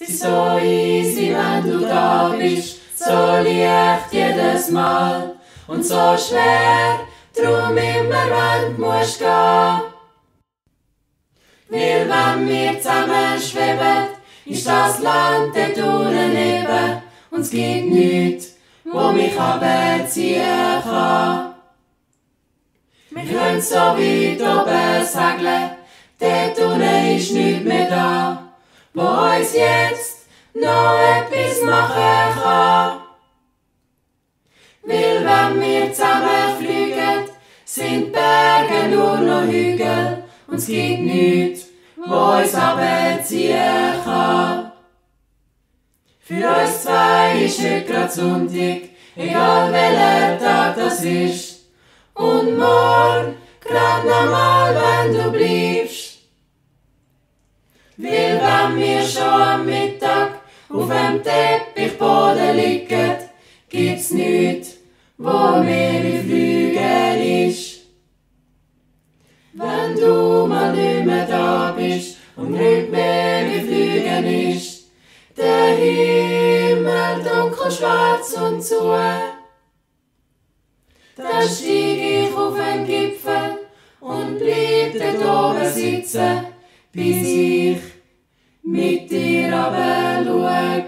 Es ist so easy, wenn du da bist, so leicht jedes Mal und so schwer, drum immer, wenn du musst gehen. Weil wenn wir zusammen schweben, ist das Land dort unten neben, und es gibt nichts, wo mich abziehen kann. Wir können so weit oben segeln, dort unten ist nichts mehr da, wo uns jetzt noch etwas machen kann. Weil wenn wir zusammen fliegen, sind Berge nur noch Hügel, und es gibt nichts, wo uns abziehen kann. Für uns zwei ist heute grad Sonntag, egal welcher Tag das ist. Und morgen grad nochmal, wenn du bleibst. Weil wenn wir schon am Mittag auf dem Teppichboden liegen, gibt's nichts, wo mehr wie Flügel ist. Wenn du mal nicht mehr da bist und nicht mehr wie Flügen ist, der Himmel dunkel, schwarz und zu, dann stieg ich auf den Gipfel und blieb dort oben sitzen, bis ich mit dir runterschaue.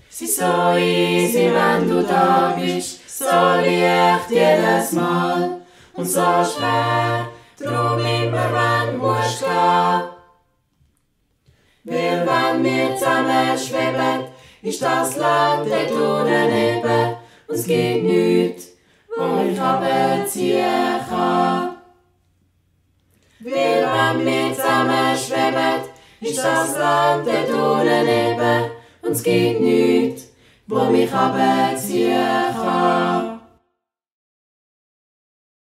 Es ist so easy, wenn du da bist, so leicht jedes Mal und so schwer, drum immer, wenn du musst gehen. Weil wenn wir zusammen schweben, ist das Land dort unten neben, und es gibt nichts, wo mich abziehen kann. Weil wenn wir zusammen schweben, ist das Land dort unten neben, und es gibt nichts, wo mich abziehen kann.